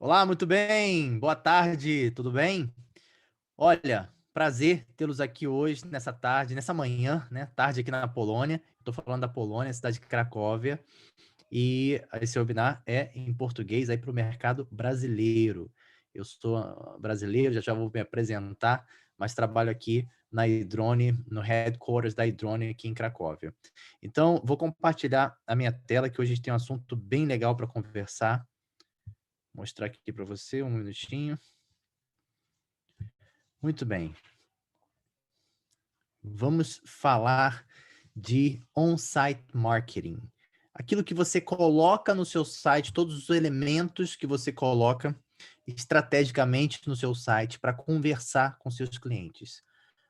Olá, muito bem. Boa tarde, tudo bem? Olha, prazer tê-los aqui hoje, nessa tarde, nessa manhã, né? Tarde aqui na Polônia. Estou falando da Polônia, cidade de Cracóvia. E esse webinar é em português aí para o mercado brasileiro. Eu sou brasileiro, já já vou me apresentar, mas trabalho aqui na Idrone, no headquarters da Idrone aqui em Cracóvia. Então, vou compartilhar a minha tela, que hoje a gente tem um assunto bem legal para conversar. Mostrar aqui para você, um minutinho. Muito bem. Vamos falar de on-site marketing. Aquilo que você coloca no seu site, todos os elementos que você coloca estrategicamente no seu site para conversar com seus clientes.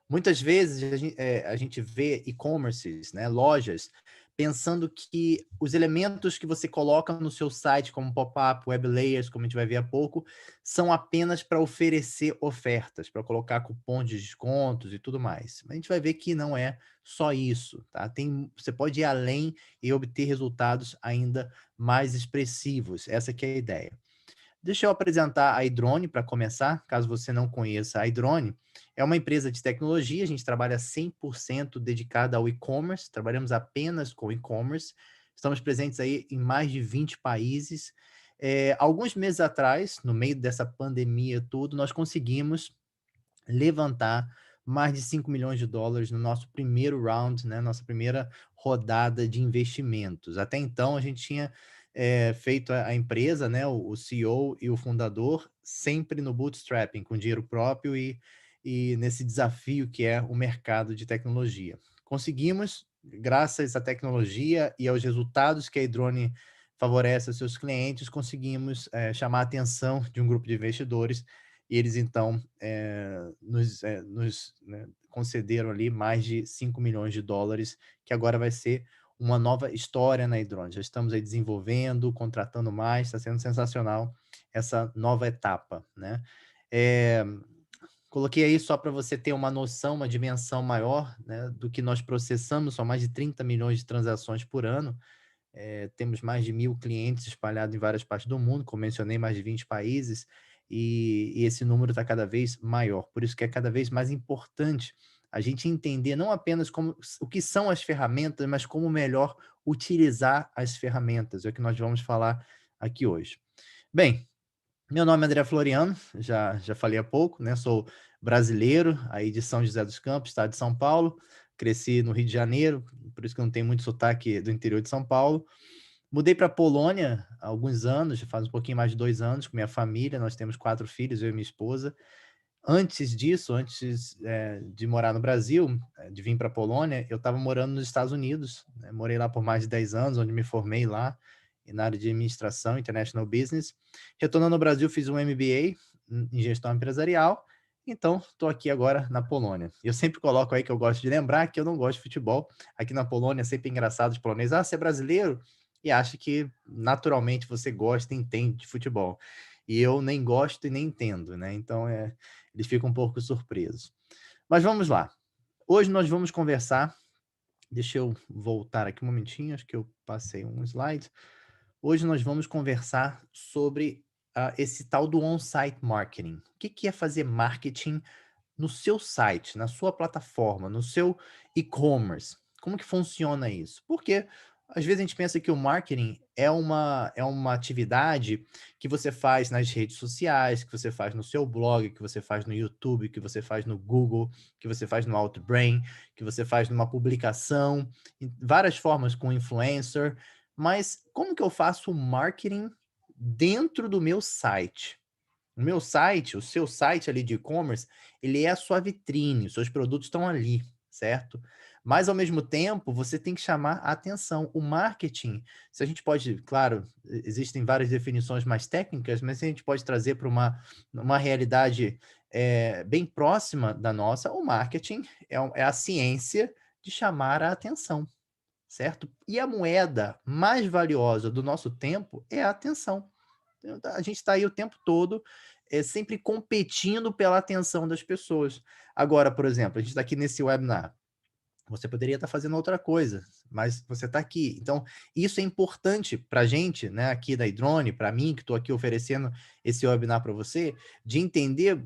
Muitas vezes a gente vê e-commerces, né, lojas, pensando que os elementos que você coloca no seu site, como pop-up, web layers, como a gente vai ver há pouco, são apenas para oferecer ofertas, para colocar cupom de descontos e tudo mais. Mas a gente vai ver que não é só isso, tá? Você pode ir além e obter resultados ainda mais expressivos. Essa que é a ideia. Deixa eu apresentar a iDrone para começar, caso você não conheça. A iDrone é uma empresa de tecnologia, a gente trabalha 100% dedicada ao e-commerce, trabalhamos apenas com e-commerce, estamos presentes aí em mais de 20 países. Alguns meses atrás, no meio dessa pandemia tudo, nós conseguimos levantar mais de US$ 5 milhões no nosso primeiro round, né, nossa primeira rodada de investimentos. Até então, a gente tinha feito a empresa, né, o CEO e o fundador, sempre no bootstrapping, com dinheiro próprio e nesse desafio que é o mercado de tecnologia. Conseguimos, graças à tecnologia e aos resultados que a Idrone favorece aos seus clientes, conseguimos chamar a atenção de um grupo de investidores e eles então nos concederam ali mais de US$ 5 milhões, que agora vai ser uma nova história na Idrone. Já estamos aí desenvolvendo, contratando mais, está sendo sensacional essa nova etapa, né? Eh, Coloquei aí só para você ter uma noção, uma dimensão maior, né, do que nós processamos, são mais de 30 milhões de transações por ano. Temos mais de 1.000 clientes espalhados em várias partes do mundo, como mencionei, mais de 20 países, e esse número está cada vez maior. Por isso que é cada vez mais importante a gente entender não apenas o que são as ferramentas, mas como melhor utilizar as ferramentas. É o que nós vamos falar aqui hoje. Bem, meu nome é André Floriano, já falei há pouco, né? Sou brasileiro, aí de São José dos Campos, estado de São Paulo. Cresci no Rio de Janeiro, por isso que eu não tenho muito sotaque do interior de São Paulo. Mudei para Polônia há alguns anos, já faz um pouquinho mais de 2 anos, com minha família. Nós temos 4 filhos, eu e minha esposa. Antes disso, de morar no Brasil, de vir para a Polônia, eu estava morando nos Estados Unidos, né, morei lá por mais de 10 anos, onde me formei lá, e na área de administração, international business. Retornando ao Brasil, fiz um MBA em gestão empresarial, então estou aqui agora na Polônia. Eu sempre coloco aí que eu gosto de lembrar que eu não gosto de futebol. Aqui na Polônia é sempre engraçado os poloneses: "Ah, você é brasileiro?" E acha que naturalmente você gosta e entende de futebol. E eu nem gosto e nem entendo, né, então eles ficam um pouco surpresos. Mas vamos lá. Hoje nós vamos conversar. Deixa eu voltar aqui um momentinho, acho que eu passei um slide. Hoje nós vamos conversar sobre esse tal do on-site marketing. O que que é fazer marketing no seu site, na sua plataforma, no seu e-commerce? Como que funciona isso? Porque às vezes a gente pensa que o marketing é uma atividade que você faz nas redes sociais, que você faz no seu blog, que você faz no YouTube, que você faz no Google, que você faz no Outbrain, que você faz numa publicação, em várias formas com influencer. Mas como que eu faço o marketing dentro do meu site? O meu site, o seu site ali de e-commerce, ele é a sua vitrine, os seus produtos estão ali, certo? Mas ao mesmo tempo, você tem que chamar a atenção. O marketing, se a gente pode, claro, existem várias definições mais técnicas, mas se a gente pode trazer para uma realidade bem próxima da nossa, o marketing é a ciência de chamar a atenção, certo? E a moeda mais valiosa do nosso tempo é a atenção. A gente está aí o tempo todo, sempre competindo pela atenção das pessoas. Agora, por exemplo, a gente está aqui nesse webinar. Você poderia estar fazendo outra coisa, mas você está aqui. Então, isso é importante para a gente, né, aqui da iDrone, para mim, que estou aqui oferecendo esse webinar para você, de entender,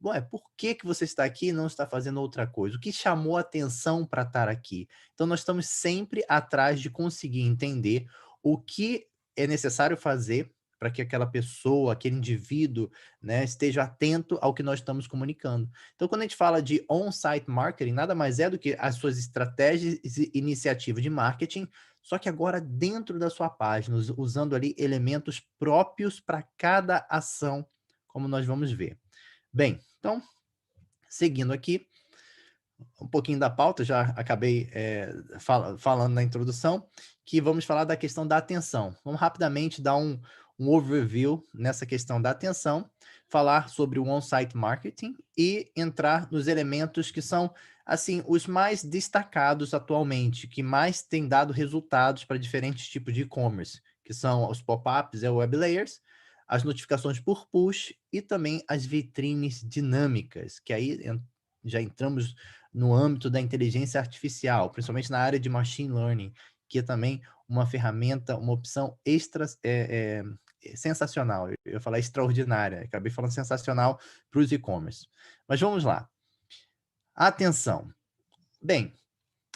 ué, por que que você está aqui e não está fazendo outra coisa? O que chamou a atenção para estar aqui? Então, nós estamos sempre atrás de conseguir entender o que é necessário fazer para que aquela pessoa, aquele indivíduo, né, esteja atento ao que nós estamos comunicando. Então, quando a gente fala de on-site marketing, nada mais é do que as suas estratégias e iniciativas de marketing, só que agora dentro da sua página, usando ali elementos próprios para cada ação, como nós vamos ver. Bem, então, seguindo aqui, um pouquinho da pauta, já acabei falando na introdução, que vamos falar da questão da atenção. Vamos rapidamente dar um overview nessa questão da atenção, falar sobre o on-site marketing e entrar nos elementos que são, assim, os mais destacados atualmente, que mais têm dado resultados para diferentes tipos de e-commerce, que são os pop-ups e web layers, as notificações por push e também as vitrines dinâmicas, que aí já entramos no âmbito da inteligência artificial, principalmente na área de machine learning, que é também uma ferramenta, uma opção sensacional. Eu ia falar extraordinária, acabei falando sensacional para os e-commerce. Mas vamos lá. Atenção. Bem,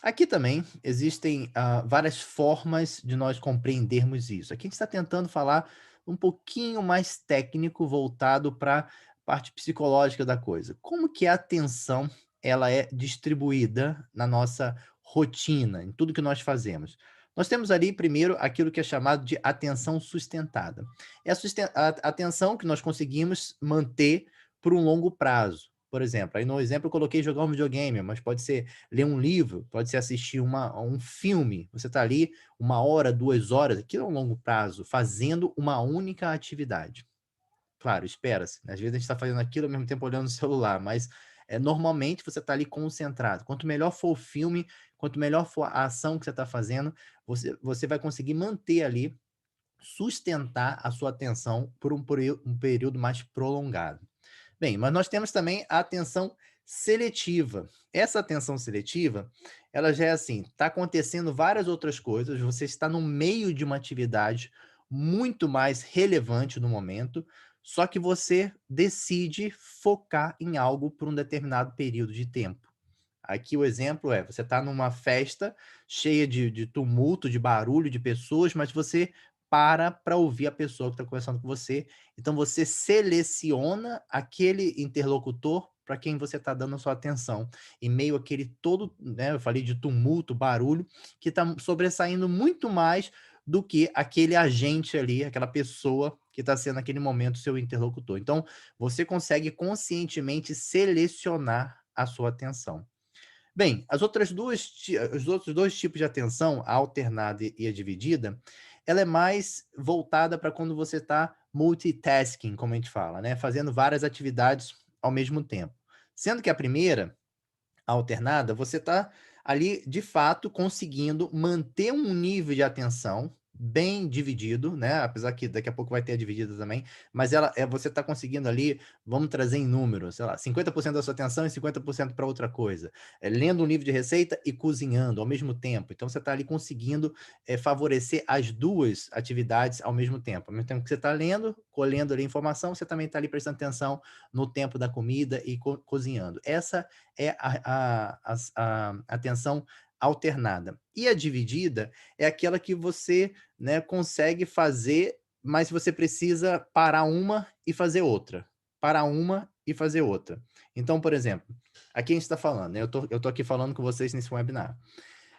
aqui também existem várias formas de nós compreendermos isso. Aqui a gente está tentando falar um pouquinho mais técnico, voltado para a parte psicológica da coisa. Como que a atenção ela é distribuída na nossa rotina, em tudo que nós fazemos? Nós temos ali, primeiro, aquilo que é chamado de atenção sustentada. É a atenção que nós conseguimos manter por um longo prazo. Por exemplo, aí no exemplo eu coloquei jogar um videogame, mas pode ser ler um livro, pode ser assistir um filme. Você está ali 1 hora, 2 horas, aquilo é um longo prazo, fazendo uma única atividade. Claro, espera-se, né, às vezes a gente está fazendo aquilo ao mesmo tempo olhando o celular, mas normalmente você está ali concentrado. Quanto melhor for o filme, quanto melhor for a ação que você está fazendo, você vai conseguir manter ali, sustentar a sua atenção por um período mais prolongado. Bem, mas nós temos também a atenção seletiva. Essa atenção seletiva, ela já é assim, está acontecendo várias outras coisas, você está no meio de uma atividade muito mais relevante no momento, só que você decide focar em algo por um determinado período de tempo. Aqui o exemplo é, você está numa festa cheia de tumulto, de barulho, de pessoas, mas você para ouvir a pessoa que está conversando com você. Então você seleciona aquele interlocutor para quem você está dando a sua atenção, em meio àquele todo, né, eu falei de tumulto, barulho, que está sobressaindo muito mais do que aquele agente ali, aquela pessoa que está sendo naquele momento seu interlocutor. Então, você consegue conscientemente selecionar a sua atenção. Bem, os outros 2 tipos de atenção, a alternada e a dividida, ela é mais voltada para quando você está multitasking, como a gente fala, né, fazendo várias atividades ao mesmo tempo. Sendo que a primeira, a alternada, você está ali, de fato, conseguindo manter um nível de atenção bem dividido, né, apesar que daqui a pouco vai ter a dividida também, mas você está conseguindo ali, vamos trazer em números, sei lá, 50% da sua atenção e 50% para outra coisa. Lendo um livro de receita e cozinhando ao mesmo tempo. Então você está ali conseguindo, favorecer as 2 atividades ao mesmo tempo. Ao mesmo tempo que você está lendo, colhendo ali informação, você também está ali prestando atenção no tempo da comida e cozinhando. Essa é a atenção alternada. E a dividida é aquela que você, né, consegue fazer, mas você precisa parar uma e fazer outra. Parar uma e fazer outra. Então, por exemplo, aqui a gente está falando, né, eu tô aqui falando com vocês nesse webinar.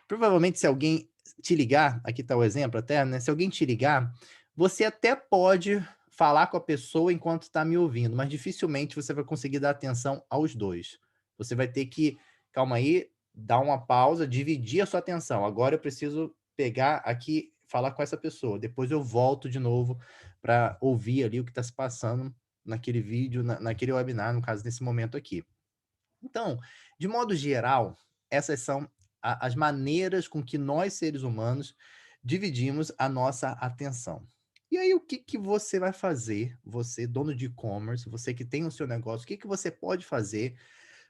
Provavelmente se alguém te ligar, aqui está o exemplo até, né, se alguém te ligar, você até pode falar com a pessoa enquanto está me ouvindo, mas dificilmente você vai conseguir dar atenção aos 2. Você vai ter que, calma aí, dar uma pausa, dividir a sua atenção. Agora eu preciso pegar aqui, falar com essa pessoa, depois eu volto de novo para ouvir ali o que está se passando naquele vídeo, naquele webinar, no caso, nesse momento aqui. Então, de modo geral, essas são as maneiras com que nós, seres humanos, dividimos a nossa atenção. E aí, o que que você vai fazer, você, dono de e-commerce, você que tem o seu negócio, o que que você pode fazer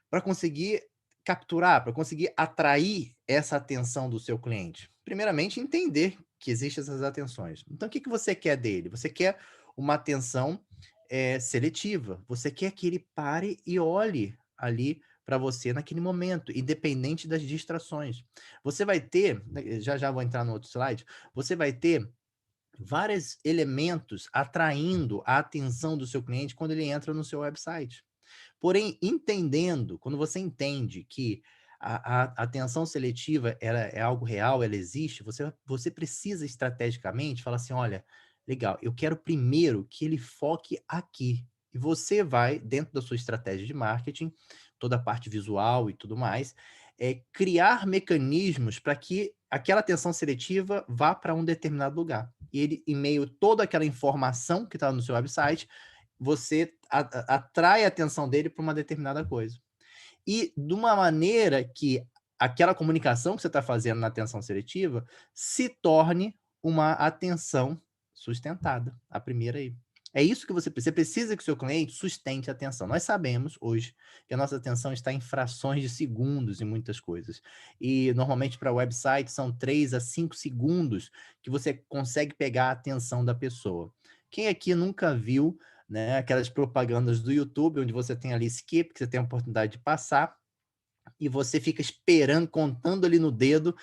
para conseguir capturar, para conseguir atrair essa atenção do seu cliente? Primeiramente, entender que existem essas atenções. Então, o que que você quer dele? Você quer uma atenção, seletiva. Você quer que ele pare e olhe ali para você naquele momento, independente das distrações. Você vai ter, né, já já vou entrar no outro slide, você vai ter vários elementos atraindo a atenção do seu cliente quando ele entra no seu website. Porém, entendendo, quando você entende que a atenção seletiva ela é algo real, ela existe, você precisa estrategicamente falar assim: "Olha, legal, eu quero primeiro que ele foque aqui". E você vai, dentro da sua estratégia de marketing, toda a parte visual e tudo mais, criar mecanismos para que aquela atenção seletiva vá para um determinado lugar. E ele, em meio a toda aquela informação que está no seu website, você atrai a atenção dele para uma determinada coisa. E de uma maneira que aquela comunicação que você está fazendo na atenção seletiva se torne uma atenção sustentada, a primeira aí. É isso que você precisa que o seu cliente sustente a atenção. Nós sabemos hoje que a nossa atenção está em frações de segundos em muitas coisas. E normalmente para website são 3 a 5 segundos que você consegue pegar a atenção da pessoa. Quem aqui nunca viu, né, aquelas propagandas do YouTube, onde você tem ali skip, que você tem a oportunidade de passar, e você fica esperando, contando ali no dedo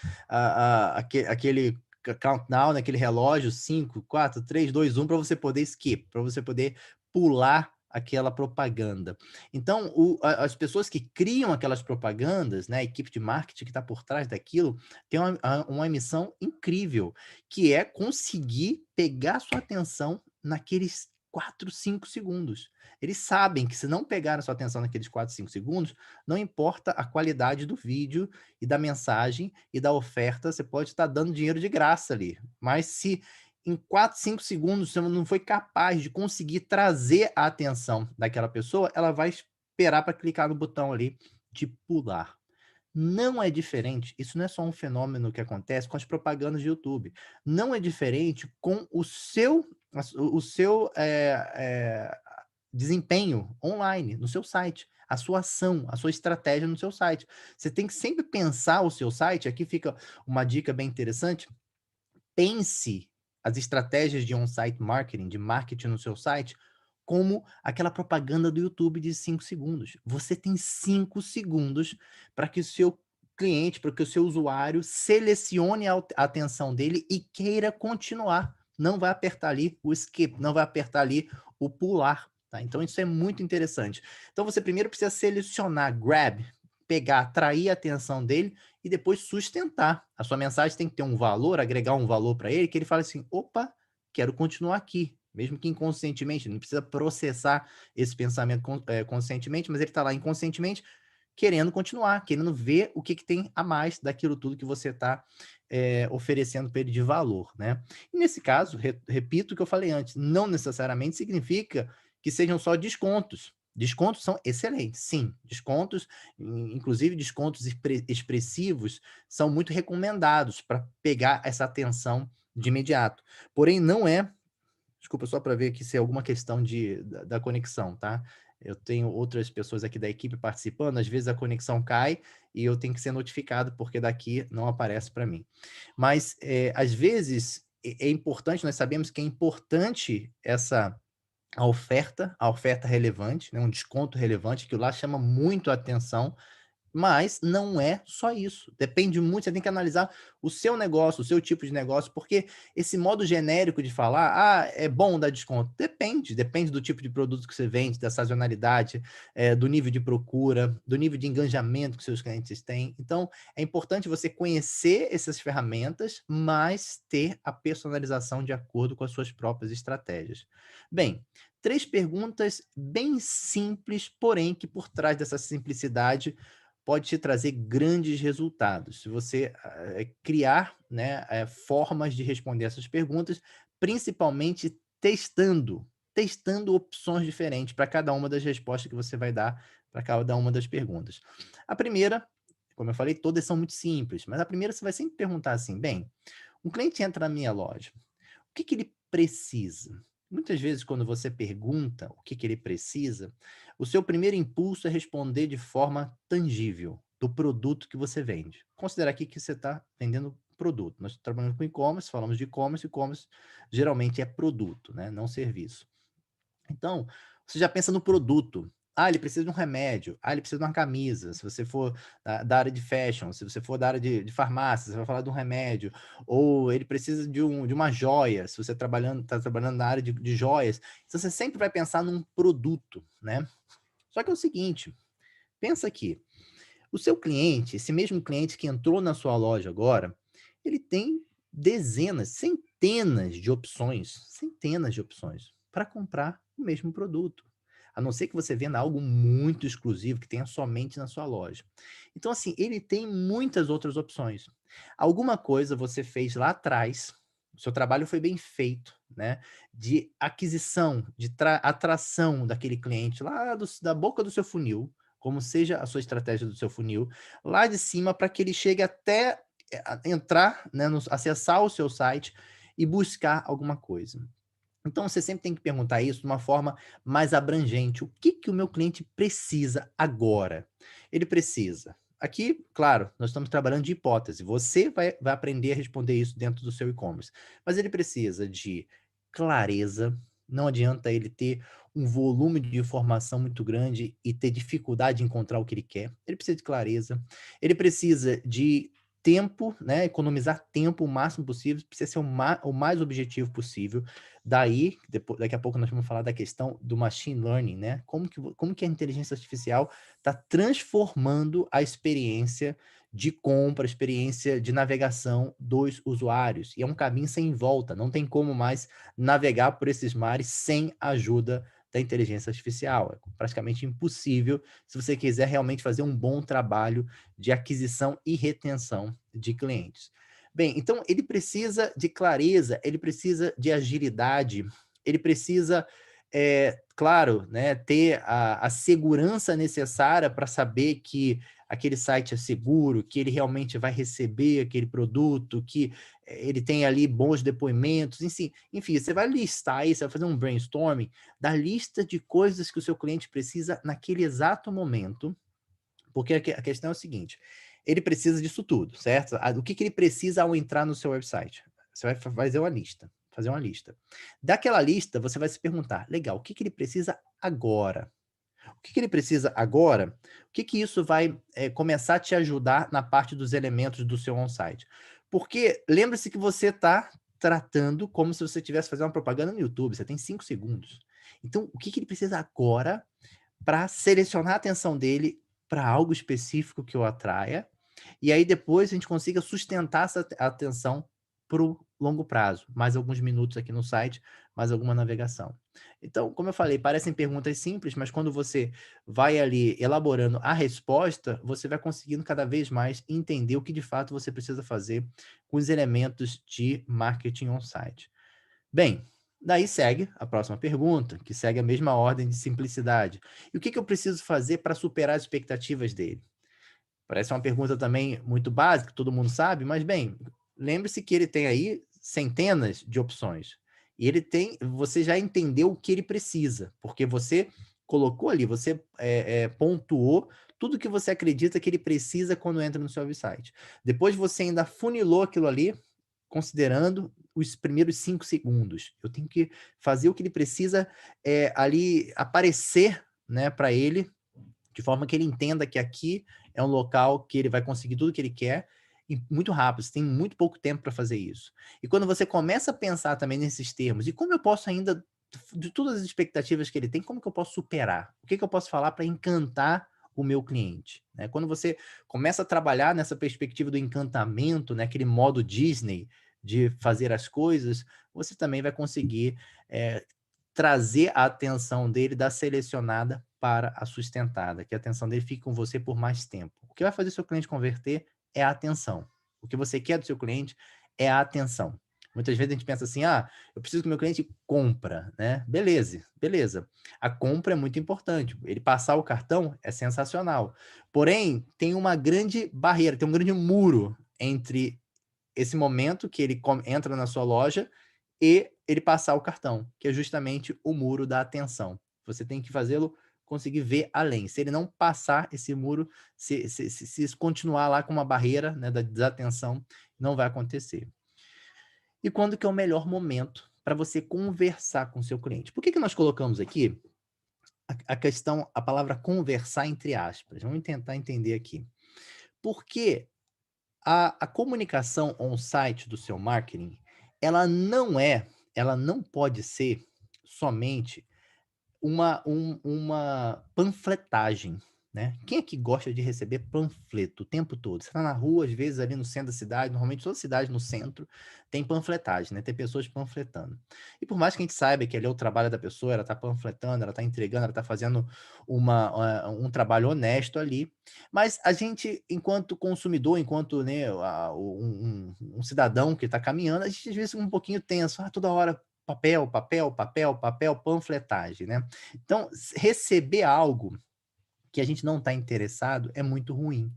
aquele countdown, aquele relógio, 5, 4, 3, 2, 1, para você poder skip, para você poder pular aquela propaganda. Então, as pessoas que criam aquelas propagandas, né, a equipe de marketing que está por trás daquilo, tem uma missão incrível, que é conseguir pegar sua atenção naqueles 4, 5 segundos. Eles sabem que se não pegar a sua atenção naqueles 4, 5 segundos, não importa a qualidade do vídeo e da mensagem e da oferta, você pode estar dando dinheiro de graça ali, mas se em 4, 5 segundos você não foi capaz de conseguir trazer a atenção daquela pessoa, ela vai esperar para clicar no botão ali de pular. Não é diferente, isso não é só um fenômeno que acontece com as propagandas de YouTube, não é diferente com o seu desempenho online, no seu site, a sua ação, a sua estratégia no seu site. Você tem que sempre pensar o seu site, aqui fica uma dica bem interessante, pense as estratégias de on-site marketing, de marketing no seu site, como aquela propaganda do YouTube de 5 segundos. Você tem 5 segundos para que o seu cliente, para que o seu usuário selecione a atenção dele e queira continuar. Não vai apertar ali o skip, não vai apertar ali o pular, tá? Então isso é muito interessante. Então você primeiro precisa selecionar, grab, pegar, atrair a atenção dele e depois sustentar. A sua mensagem tem que ter um valor, agregar um valor para ele, que ele fale assim: "Opa, quero continuar aqui", mesmo que inconscientemente, não precisa processar esse pensamento conscientemente, mas ele está lá inconscientemente querendo continuar, querendo ver o que que tem a mais daquilo tudo que você está, oferecendo para ele de valor, né. E nesse caso, repito o que eu falei antes, não necessariamente significa que sejam só descontos. Descontos são excelentes, sim, descontos, inclusive descontos expressivos, são muito recomendados para pegar essa atenção de imediato. Porém, não é, desculpa, só para ver aqui se é alguma questão da conexão, tá? Eu tenho outras pessoas aqui da equipe participando, às vezes a conexão cai e eu tenho que ser notificado, porque daqui não aparece para mim. Mas, às vezes, é importante, nós sabemos que é importante a oferta relevante, né, um desconto relevante, que lá chama muito a atenção, mas não é só isso, depende muito, você tem que analisar o seu negócio, o seu tipo de negócio, porque esse modo genérico de falar: "Ah, é bom dar desconto", depende do tipo de produto que você vende, da sazonalidade, do nível de procura, do nível de engajamento que seus clientes têm. Então, é importante você conhecer essas ferramentas, mas ter a personalização de acordo com as suas próprias estratégias. Bem, 3 perguntas bem simples, porém que por trás dessa simplicidade pode te trazer grandes resultados. Se você, criar, né, formas de responder essas perguntas, principalmente testando opções diferentes para cada uma das respostas que você vai dar para cada uma das perguntas. A primeira, como eu falei, todas são muito simples, mas a primeira você vai sempre perguntar assim: "Bem, um cliente entra na minha loja, o que que ele precisa?". Muitas vezes, quando você pergunta o que que ele precisa, o seu primeiro impulso é responder de forma tangível. do produto que você vende. Considera aqui que você está vendendo produto. Nós trabalhamos com e-commerce, falamos de e-commerce, e-commerce geralmente é produto, né, não serviço. Então, você já pensa no produto. Ah, ele precisa de um remédio. Ah, ele precisa de uma camisa. Se você for da área de fashion, se você for da área de farmácia, você vai falar de um remédio. Ou ele precisa de uma joia, se você está trabalhando na área de joias. Então, você sempre vai pensar num produto, né? Só que é o seguinte, pensa aqui, o seu cliente, esse mesmo cliente que entrou na sua loja agora, ele tem dezenas, centenas de opções para comprar o mesmo produto. A não ser que você venda algo muito exclusivo que tenha somente na sua loja. Então, assim, ele tem muitas outras opções. Alguma coisa você fez lá atrás, o seu trabalho foi bem feito, né? De aquisição, de atração daquele cliente lá da boca do seu funil, como seja a sua estratégia do seu funil, lá de cima para que ele chegue até entrar, né, acessar o seu site e buscar alguma coisa. Então você sempre tem que perguntar isso de uma forma mais abrangente. O que que o meu cliente precisa agora? Ele precisa. Aqui, claro, nós estamos trabalhando de hipótese. Você vai aprender a responder isso dentro do seu e-commerce. Mas ele precisa de clareza. Não adianta ele ter um volume de informação muito grande e ter dificuldade de encontrar o que ele quer. Ele precisa de clareza. Ele precisa de tempo, né? Economizar tempo o máximo possível. Precisa ser o mais objetivo possível. Daí, daqui a pouco nós vamos falar da questão do machine learning, né? Como que a inteligência artificial está transformando a experiência de compra, a experiência de navegação dos usuários. E é um caminho sem volta, não tem como mais navegar por esses mares sem a ajuda da inteligência artificial. É praticamente impossível se você quiser realmente fazer um bom trabalho de aquisição e retenção de clientes. Bem, então ele precisa de clareza, ele precisa de agilidade, ele precisa, claro, né, ter a segurança necessária para saber que aquele site é seguro, que ele realmente vai receber aquele produto, que ele tem ali bons depoimentos, enfim, você vai listar aí, você vai fazer um brainstorming da lista de coisas que o seu cliente precisa naquele exato momento, porque a questão é o seguinte, ele precisa disso tudo, certo? O que que ele precisa ao entrar no seu website? Você vai fazer uma lista, fazer uma lista. Daquela lista, você vai se perguntar, legal, o que que ele precisa agora? O que que ele precisa agora? O que que isso vai, começar a te ajudar na parte dos elementos do seu on-site? Porque lembre-se que você está tratando como se você estivesse fazendo uma propaganda no YouTube, você tem 5 segundos. Então, o que que ele precisa agora para selecionar a atenção dele para algo específico que o atraia, e aí depois a gente consiga sustentar essa atenção para o longo prazo, mais alguns minutos aqui no site, mais alguma navegação. Então, como eu falei, parecem perguntas simples, mas quando você vai ali elaborando a resposta, você vai conseguindo cada vez mais entender o que de fato você precisa fazer com os elementos de marketing on-site. Bem, daí segue a próxima pergunta, que segue a mesma ordem de simplicidade. E o que que eu preciso fazer para superar as expectativas dele? Parece uma pergunta também muito básica, todo mundo sabe, mas bem, lembre-se que ele tem aí centenas de opções. E você já entendeu o que ele precisa, porque você colocou ali, você pontuou tudo que você acredita que ele precisa quando entra no seu website. Depois você ainda funilou aquilo ali, considerando os primeiros 5 segundos. Eu tenho que fazer o que ele precisa ali aparecer, né, para ele, de forma que ele entenda que aqui é um local que ele vai conseguir tudo que ele quer e muito rápido, você tem muito pouco tempo para fazer isso. E quando você começa a pensar também nesses termos, e como eu posso ainda, de todas as expectativas que ele tem, como que eu posso superar? O que que eu posso falar para encantar o meu cliente? Né? Quando você começa a trabalhar nessa perspectiva do encantamento, né, aquele modo Disney de fazer as coisas, você também vai conseguir trazer a atenção dele da selecionada para a sustentada, que a atenção dele fique com você por mais tempo. O que vai fazer seu cliente converter é a atenção. O que você quer do seu cliente é a atenção. Muitas vezes a gente pensa assim, eu preciso que o meu cliente compra, né? Beleza, beleza. A compra é muito importante. Ele passar o cartão é sensacional. Porém, tem uma grande barreira, tem um grande muro entre esse momento que ele entra na sua loja e ele passar o cartão, que é justamente o muro da atenção. Você tem que fazê-lo conseguir ver além. Se ele não passar esse muro, se isso continuar lá com uma barreira, né, da desatenção, não vai acontecer. E quando que é o melhor momento para você conversar com o seu cliente? Por que que nós colocamos aqui a questão, a palavra conversar entre aspas? Vamos tentar entender aqui. Porque a comunicação on-site do seu marketing, ela ela não pode ser somente uma panfletagem, né. Quem é que gosta de receber panfleto o tempo todo? Você tá na rua, às vezes, ali no centro da cidade, normalmente toda cidade no centro tem panfletagem, né, tem pessoas panfletando. E por mais que a gente saiba que ali é o trabalho da pessoa, ela tá panfletando, ela tá entregando, ela tá fazendo um trabalho honesto ali, mas a gente, enquanto consumidor, enquanto, né, um cidadão que tá caminhando, a gente às vezes fica um pouquinho tenso, toda hora papel, papel, papel, papel, panfletagem, né. Então, receber algo que a gente não está interessado é muito ruim.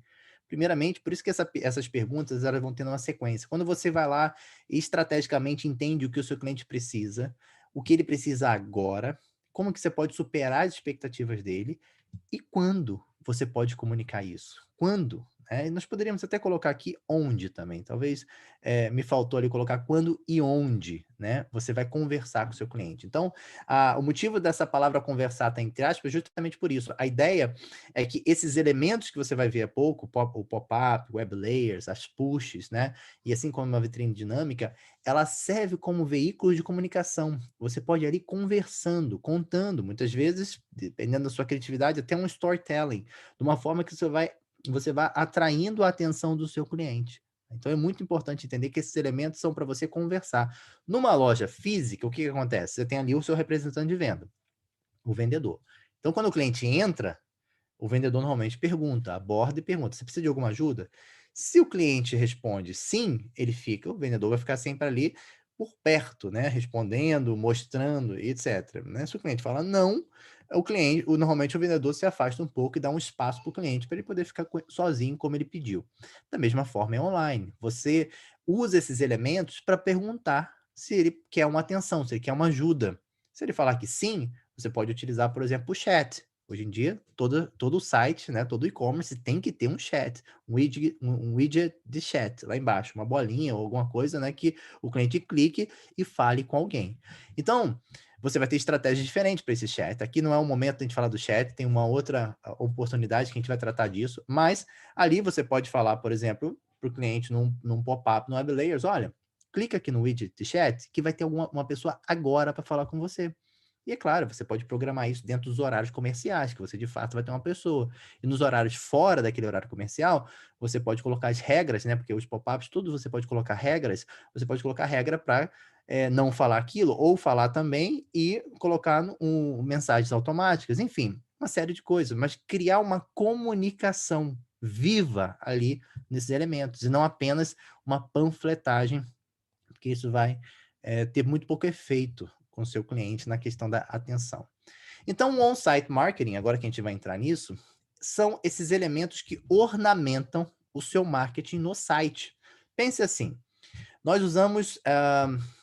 Primeiramente, por isso que essas perguntas elas vão tendo uma sequência. Quando você vai lá e estrategicamente entende o que o seu cliente precisa, o que ele precisa agora, como que você pode superar as expectativas dele e quando você pode comunicar isso? Quando? E nós poderíamos até colocar aqui onde também, talvez, me faltou ali colocar quando e onde, né, você vai conversar com o seu cliente. Então, o motivo dessa palavra conversar está entre aspas, justamente por isso. A ideia é que esses elementos que você vai ver há pouco, o pop-up, web layers, as pushes, né, e assim como uma vitrine dinâmica, ela serve como veículo de comunicação. Você pode ir ali conversando, contando, muitas vezes, dependendo da sua criatividade, até um storytelling, de uma forma que você vai atraindo a atenção do seu cliente. Então é muito importante entender que esses elementos são para você conversar. Numa loja física, o que que acontece? Você tem ali o seu representante de venda, o vendedor. Então quando o cliente entra, o vendedor normalmente pergunta, aborda e pergunta: "Você precisa de alguma ajuda?". Se o cliente responde sim, ele fica, o vendedor vai ficar sempre ali por perto, né, respondendo, mostrando e etcétera, né. Se o cliente fala não, normalmente o vendedor se afasta um pouco e dá um espaço para o cliente, para ele poder ficar sozinho como ele pediu. Da mesma forma é online, você usa esses elementos para perguntar se ele quer uma atenção, se ele quer uma ajuda. Se ele falar que sim, você pode utilizar, por exemplo, o chat. Hoje em dia, todo site, né, todo e-commerce tem que ter um chat, um widget de chat lá embaixo, uma bolinha ou alguma coisa, né, que o cliente clique e fale com alguém. Então, você vai ter estratégias diferentes para esse chat. Aqui não é o momento de a gente falar do chat, tem uma outra oportunidade que a gente vai tratar disso, mas ali você pode falar, por exemplo, para o cliente num pop-up no Web Layers: "Olha, clica aqui no widget de chat que vai ter uma pessoa agora para falar com você". E é claro, você pode programar isso dentro dos horários comerciais, que você de fato vai ter uma pessoa. E nos horários fora daquele horário comercial, você pode colocar as regras, né? Porque os pop-ups, tudo você pode colocar regras. Você pode colocar regra para não falar aquilo, ou falar também e colocar mensagens automáticas, enfim, uma série de coisas. Mas criar uma comunicação viva ali nesses elementos, e não apenas uma panfletagem, porque isso vai ter muito pouco efeito com o seu cliente na questão da atenção. Então, o on-site marketing, agora que a gente vai entrar nisso, são esses elementos que ornamentam o seu marketing no site. Pense assim, nós usamos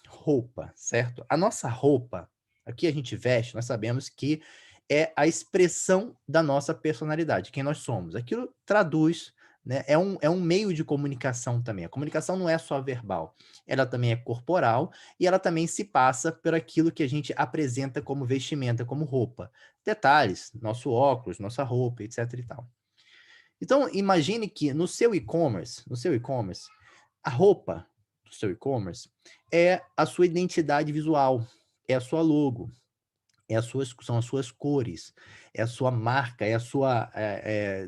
roupa, certo? A nossa roupa, aqui a gente veste, nós sabemos que é a expressão da nossa personalidade, quem nós somos. Aquilo traduz, né? É um meio de comunicação também. A comunicação não é só verbal, ela também é corporal e ela também se passa por aquilo que a gente apresenta como vestimenta, como roupa. Detalhes, nosso óculos, nossa roupa, etc e tal. Então, imagine que no seu e-commerce, a roupa do seu e-commerce é a sua identidade visual, é a sua logo, são as suas cores, é a sua marca, é a sua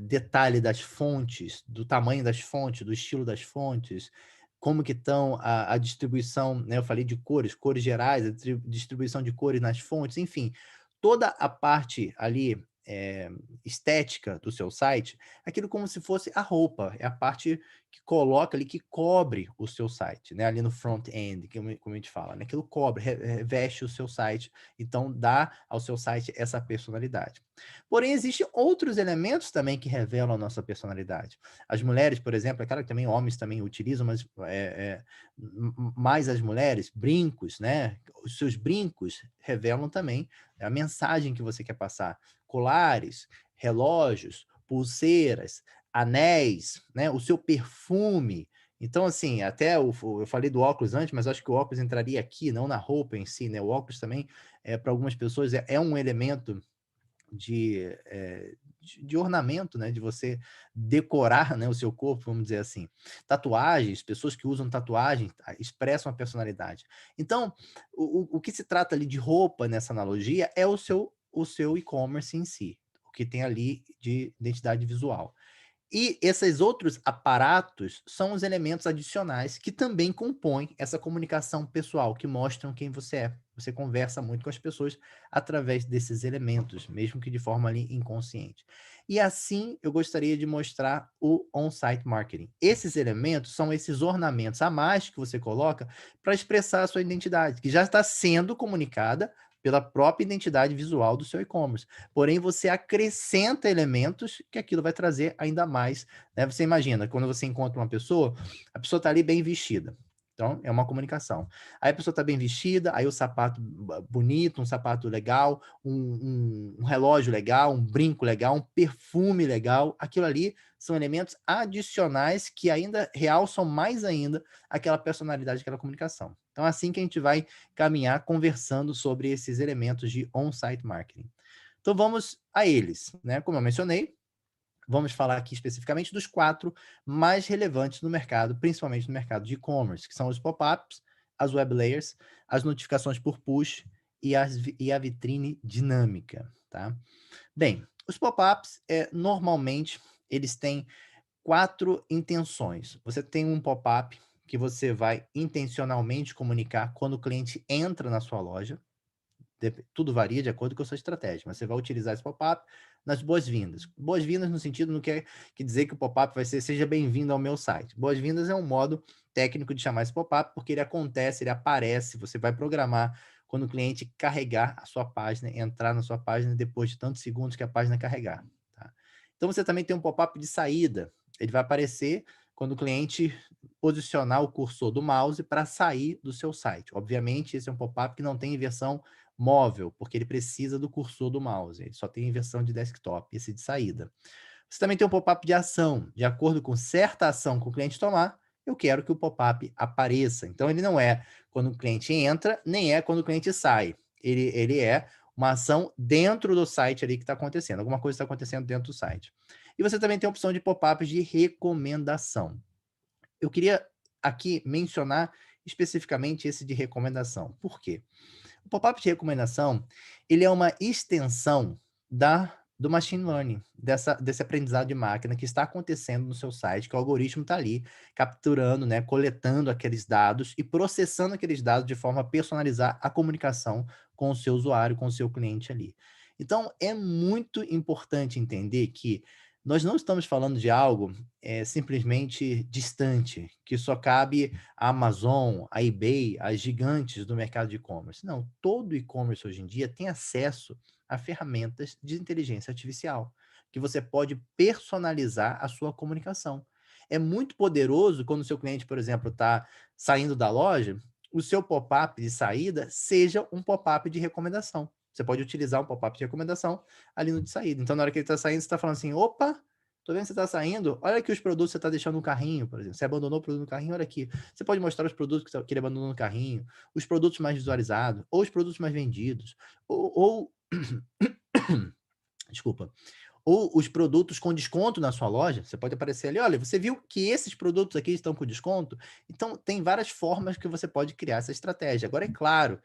detalhe das fontes, do tamanho das fontes, do estilo das fontes, como que estão a distribuição, né, eu falei de cores, cores gerais, a distribuição de cores nas fontes, enfim, toda a parte ali, estética do seu site, aquilo como se fosse a roupa, é a parte que coloca ali, que cobre o seu site, né? Ali no front-end, como a gente fala, né? Aquilo cobre, reveste o seu site, então dá ao seu site essa personalidade. Porém, existem outros elementos também que revelam a nossa personalidade. As mulheres, por exemplo, é claro que também homens também utilizam, mas mais as mulheres, brincos, né? Os seus brincos revelam também a mensagem que você quer passar. Colares, relógios, pulseiras, anéis, né? O seu perfume. Então, assim, até eu falei do óculos antes, mas acho que o óculos entraria aqui, não na roupa em si, né? O óculos também, para algumas pessoas, é um elemento de ornamento, né? De você decorar, né, o seu corpo, vamos dizer assim. Tatuagens, pessoas que usam tatuagem expressam a personalidade. Então, o que se trata ali de roupa nessa analogia é o seu e-commerce em si, o que tem ali de identidade visual. E esses outros aparatos são os elementos adicionais que também compõem essa comunicação pessoal, que mostram quem você é. Você conversa muito com as pessoas através desses elementos, mesmo que de forma ali inconsciente. E assim eu gostaria de mostrar o on-site marketing. Esses elementos são esses ornamentos a mais que você coloca para expressar a sua identidade, que já está sendo comunicada pela própria identidade visual do seu e-commerce. Porém, você acrescenta elementos que aquilo vai trazer ainda mais, né? Você imagina, quando você encontra uma pessoa, a pessoa está ali bem vestida. Então, é uma comunicação. Aí a pessoa está bem vestida, aí o sapato bonito, um sapato legal, um relógio legal, um brinco legal, um perfume legal. Aquilo ali são elementos adicionais que ainda realçam mais ainda aquela personalidade, aquela comunicação. Então, é assim que a gente vai caminhar conversando sobre esses elementos de on-site marketing. Então vamos a eles, né? Como eu mencionei, vamos falar aqui especificamente dos 4 mais relevantes no mercado, principalmente no mercado de e-commerce, que são os pop-ups, as web layers, as notificações por push e a vitrine dinâmica, tá? Bem, os pop-ups, normalmente, eles têm 4 intenções. Você tem um pop-up que você vai intencionalmente comunicar quando o cliente entra na sua loja, tudo varia de acordo com a sua estratégia, mas você vai utilizar esse pop-up nas boas-vindas. Boas-vindas no sentido, não quer dizer que o pop-up vai ser seja bem-vindo ao meu site. Boas-vindas é um modo técnico de chamar esse pop-up, porque ele acontece, ele aparece, você vai programar quando o cliente carregar a sua página, entrar na sua página depois de tantos segundos que a página carregar. Tá? Então você também tem um pop-up de saída. Ele vai aparecer quando o cliente posicionar o cursor do mouse para sair do seu site. Obviamente, esse é um pop-up que não tem versão móvel, porque ele precisa do cursor do mouse, ele só tem em versão de desktop, esse de saída. Você também tem um pop-up de ação, de acordo com certa ação que o cliente tomar, eu quero que o pop-up apareça. Então ele não é quando o cliente entra, nem é quando o cliente sai. Ele é uma ação dentro do site ali que está acontecendo, alguma coisa está acontecendo dentro do site. E você também tem a opção de pop-ups de recomendação. Eu queria aqui mencionar especificamente esse de recomendação. Por quê? O pop-up de recomendação, ele é uma extensão do machine learning, desse aprendizado de máquina que está acontecendo no seu site, que o algoritmo está ali capturando, né, coletando aqueles dados e processando aqueles dados de forma a personalizar a comunicação com o seu usuário, com o seu cliente ali. Então, é muito importante entender que nós não estamos falando de algo simplesmente distante, que só cabe a Amazon, a eBay, as gigantes do mercado de e-commerce. Não, todo e-commerce hoje em dia tem acesso a ferramentas de inteligência artificial, que você pode personalizar a sua comunicação. É muito poderoso quando o seu cliente, por exemplo, está saindo da loja, o seu pop-up de saída seja um pop-up de recomendação. Você pode utilizar um pop-up de recomendação ali no de saída. Então, na hora que ele está saindo, você está falando assim, opa, tô vendo que você está saindo, olha aqui os produtos que você está deixando no carrinho, por exemplo. Você abandonou o produto no carrinho, olha aqui. Você pode mostrar os produtos que ele abandonou no carrinho, os produtos mais visualizados, ou os produtos mais vendidos, ou desculpa, ou os produtos com desconto na sua loja. Você pode aparecer ali, olha, você viu que esses produtos aqui estão com desconto? Então, tem várias formas que você pode criar essa estratégia. Agora, é claro,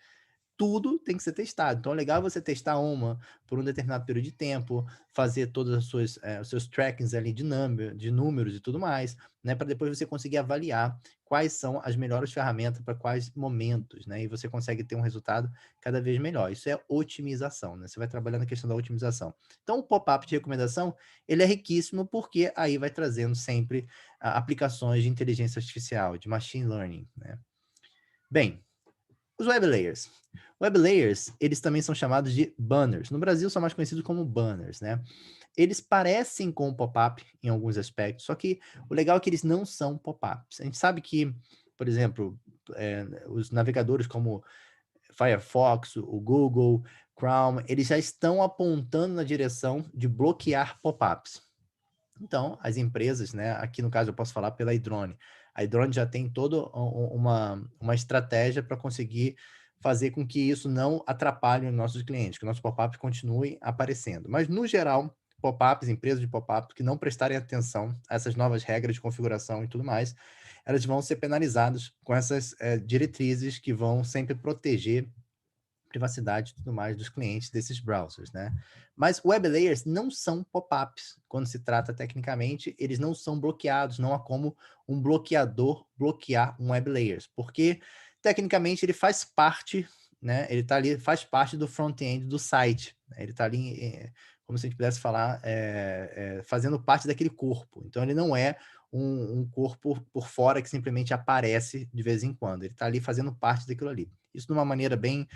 tudo tem que ser testado. Então é legal você testar uma por um determinado período de tempo, fazer todas as suas, os seus trackings ali de números e tudo mais, né, para depois você conseguir avaliar quais são as melhores ferramentas para quais momentos, né, e você consegue ter um resultado cada vez melhor. Isso é otimização, né, você vai trabalhar na questão da otimização. Então o pop-up de recomendação, ele é riquíssimo, porque aí vai trazendo sempre aplicações de inteligência artificial, de machine learning, né. Bem, os web layers. Web layers, eles também são chamados de banners. No Brasil são mais conhecidos como banners, né. Eles parecem com o pop-up em alguns aspectos, só que o legal é que eles não são pop-ups. A gente sabe que, por exemplo, os navegadores como Firefox, o Google, Chrome, eles já estão apontando na direção de bloquear pop-ups. Então, as empresas, né, aqui no caso eu posso falar pela iDrone. A iDrone já tem toda uma estratégia para conseguir fazer com que isso não atrapalhe os nossos clientes, que o nosso pop-up continue aparecendo. Mas, no geral, pop-ups, empresas de pop-up que não prestarem atenção a essas novas regras de configuração e tudo mais, elas vão ser penalizadas com essas diretrizes que vão sempre proteger privacidade e tudo mais dos clientes desses browsers, né. Mas web layers não são pop-ups, quando se trata tecnicamente, eles não são bloqueados, não há como um bloqueador bloquear um web layers, porque tecnicamente ele faz parte, né, ele tá ali, faz parte do front-end do site, né, ele tá ali, como se a gente pudesse falar, fazendo parte daquele corpo, então ele não é um corpo por fora que simplesmente aparece de vez em quando, ele tá ali fazendo parte daquilo ali. Isso de uma maneira bem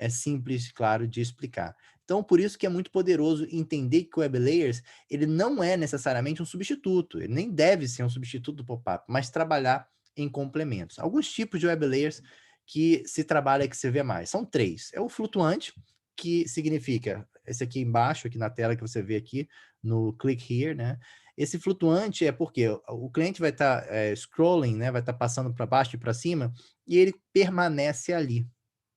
simples, claro, de explicar. Então, por isso que é muito poderoso entender que o Web Layers, ele não é necessariamente um substituto, ele nem deve ser um substituto do pop-up, mas trabalhar em complementos. Alguns tipos de Web Layers que se trabalha, que se vê mais, são três. É o flutuante, que significa esse aqui embaixo, aqui na tela que você vê aqui, no click here, né? Esse flutuante é porque o cliente vai estar scrolling, né? Vai estar passando para baixo e para cima, e ele permanece ali.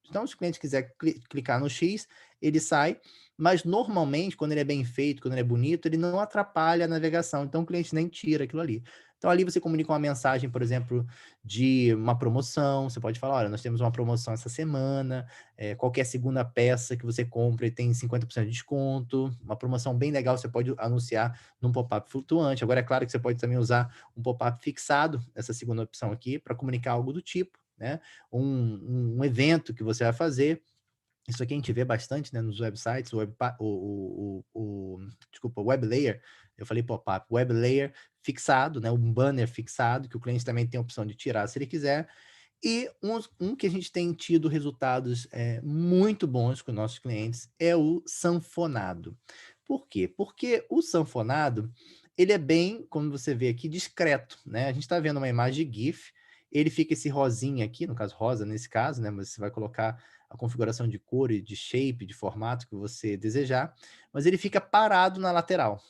Então, se o cliente quiser clicar no X, ele sai, mas normalmente, quando ele é bem feito, quando ele é bonito, ele não atrapalha a navegação, então o cliente nem tira aquilo ali. Então, ali você comunica uma mensagem, por exemplo, de uma promoção, você pode falar: olha, nós temos uma promoção essa semana, qualquer segunda peça que você compre tem 50% de desconto, uma promoção bem legal, você pode anunciar num pop-up flutuante. Agora, é claro que você pode também usar um pop-up fixado, essa segunda opção aqui, para comunicar algo do tipo, né? Um evento que você vai fazer. Isso aqui a gente vê bastante, né, nos websites, desculpa, web layer, eu falei pop-up, web layer fixado, né, um banner fixado, que o cliente também tem a opção de tirar se ele quiser. E um que a gente tem tido resultados muito bons com nossos clientes é o sanfonado. Por quê? Porque o sanfonado, ele é bem, como você vê aqui, discreto, né? A gente está vendo uma imagem de GIF, ele fica esse rosinha aqui, no caso rosa nesse caso, né? Mas você vai colocar a configuração de cor e de shape, de formato que você desejar, mas ele fica parado na lateral.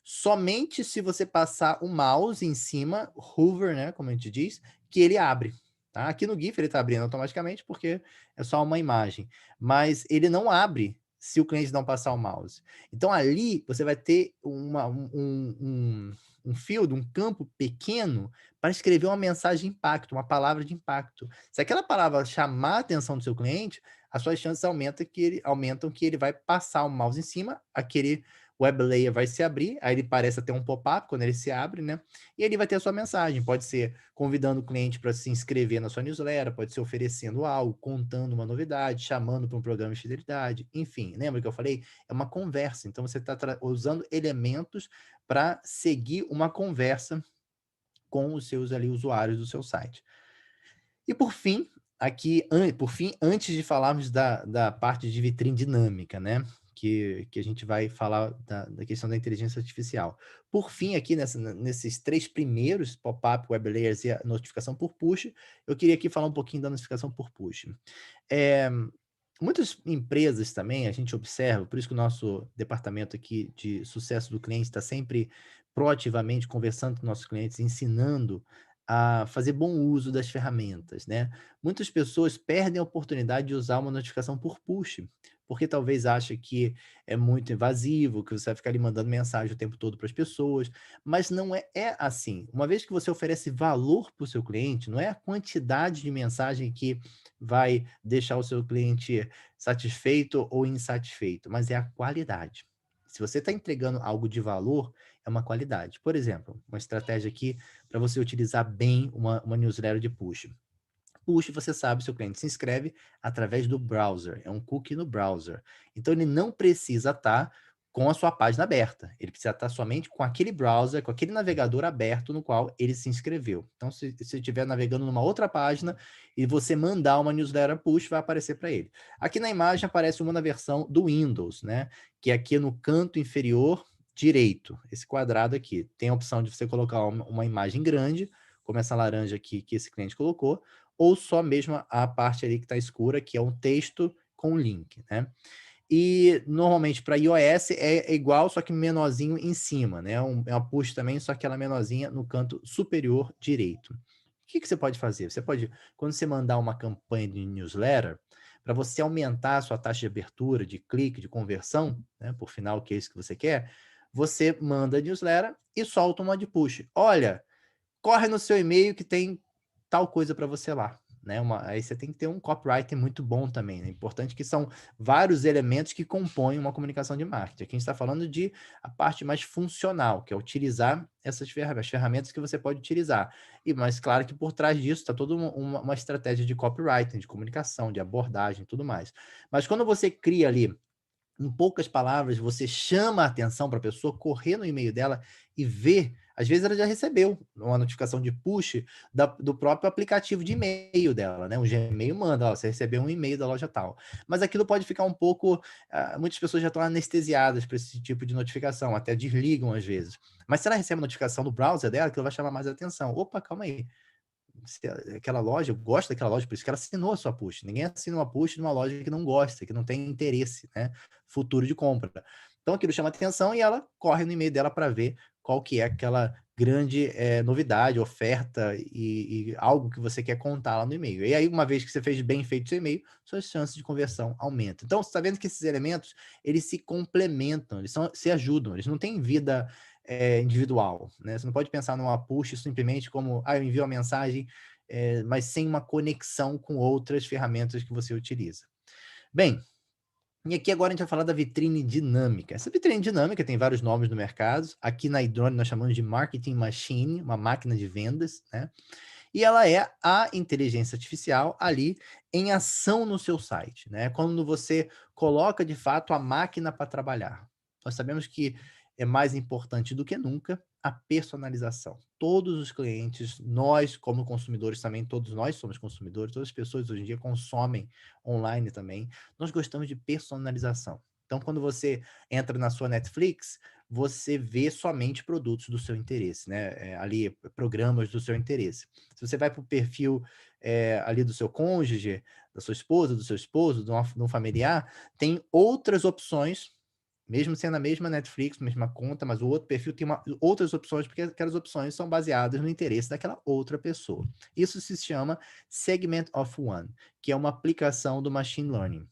Somente se você passar o mouse em cima, hover, né, como a gente diz, que ele abre, tá? Aqui no GIF ele está abrindo automaticamente, porque é só uma imagem, mas ele não abre se o cliente não passar o mouse. Então ali você vai ter um field, um campo pequeno para escrever uma mensagem de impacto, uma palavra de impacto. Se aquela palavra chamar a atenção do seu cliente, as suas chances aumentam que ele vai passar o mouse em cima, aquele web layer vai se abrir, aí ele parece até um pop-up quando ele se abre, né? E ele vai ter a sua mensagem. Pode ser convidando o cliente para se inscrever na sua newsletter, pode ser oferecendo algo, contando uma novidade, chamando para um programa de fidelidade, enfim. Lembra que eu falei? É uma conversa. Então você está usando elementos para seguir uma conversa com os seus ali usuários do seu site. E por fim, antes de falarmos da parte de vitrine dinâmica, né, que a gente vai falar da questão da inteligência artificial. Por fim, aqui nesses 3 primeiros, pop-up, web layers e a notificação por push, eu queria aqui falar um pouquinho da notificação por push. Eh, Muitas empresas também, a gente observa, por isso que o nosso departamento aqui de sucesso do cliente está sempre proativamente conversando com nossos clientes, ensinando a fazer bom uso das ferramentas, né. Muitas pessoas perdem a oportunidade de usar uma notificação por push, porque talvez acha que é muito invasivo, que você vai ficar ali mandando mensagem o tempo todo para as pessoas, mas não é assim. Uma vez que você oferece valor para o seu cliente, não é a quantidade de mensagem que vai deixar o seu cliente satisfeito ou insatisfeito, mas é a qualidade. Se você está entregando algo de valor, é uma qualidade. Por exemplo, uma estratégia aqui para você utilizar bem uma newsletter de push. Push, você sabe, seu cliente se inscreve através do browser, é um cookie no browser. Então ele não precisa estar com a sua página aberta, ele precisa estar somente com aquele browser, com aquele navegador aberto no qual ele se inscreveu. Então, se você estiver navegando numa outra página e você mandar uma newsletter push, vai aparecer para ele. Aqui na imagem aparece uma na versão do Windows, né? Que é aqui no canto inferior direito, esse quadrado aqui. Tem a opção de você colocar uma imagem grande, como essa laranja aqui que esse cliente colocou, ou só mesmo a parte ali que está escura, que é um texto com link, né? E normalmente para iOS é igual, só que menorzinho em cima, né? É uma push também, só que ela menorzinha no canto superior direito. O que você pode fazer? Você pode, quando você mandar uma campanha de newsletter, para você aumentar a sua taxa de abertura, de clique, de conversão, né? Por final, que é isso que você quer, você manda a newsletter e solta uma de push. Olha, corre no seu e-mail que tem tal coisa para você lá, né, aí você tem que ter um copywriting muito bom também, né, importante que são vários elementos que compõem uma comunicação de marketing. Aqui a gente está falando de a parte mais funcional, que é utilizar essas ferramentas, as ferramentas que você pode utilizar. Mas claro que por trás disso está toda uma estratégia de copywriting, de comunicação, de abordagem e tudo mais. Mas quando você cria ali em poucas palavras, você chama a atenção para a pessoa correr no e-mail dela e ver. Às vezes ela já recebeu uma notificação de push do próprio aplicativo de e-mail dela, né? O Gmail manda, ó, você recebeu um e-mail da loja tal. Mas aquilo pode ficar um pouco. Muitas pessoas já estão anestesiadas para esse tipo de notificação, até desligam às vezes. Mas se ela recebe a notificação do browser dela, aquilo vai chamar mais atenção. Opa, calma aí, aquela loja, eu gosto daquela loja, por isso que ela assinou a sua push. Ninguém assina uma push de uma loja que não gosta, que não tem interesse, né, futuro de compra. Então aquilo chama atenção e ela corre no e-mail dela para ver qual que é aquela grande novidade, oferta e algo que você quer contar lá no e-mail. E aí, uma vez que você fez bem feito o seu e-mail, suas chances de conversão aumentam. Então, você está vendo que esses elementos, eles se complementam, se ajudam, eles não têm vida individual, né? Você não pode pensar numa push simplesmente como, eu envio a mensagem, mas sem uma conexão com outras ferramentas que você utiliza. Bem, e aqui agora a gente vai falar da vitrine dinâmica. Essa vitrine dinâmica tem vários nomes no mercado. Aqui na Idrone nós chamamos de Marketing Machine, uma máquina de vendas, né? E ela é a inteligência artificial ali em ação no seu site, né? Quando você coloca de fato a máquina para trabalhar. Nós sabemos que é mais importante do que nunca a personalização. Todos os clientes, nós como consumidores também, todos nós somos consumidores, todas as pessoas hoje em dia consomem online também. Nós gostamos de personalização. Então, quando você entra na sua Netflix, você vê somente produtos do seu interesse, né? Ali, programas do seu interesse. Se você vai para o perfil ali do seu cônjuge, da sua esposa, do seu esposo, de um familiar, tem outras opções, mesmo sendo a mesma Netflix, mesma conta, mas o outro perfil tem outras opções, porque aquelas opções são baseadas no interesse daquela outra pessoa. Isso se chama Segment of One, que é uma aplicação do Machine Learning.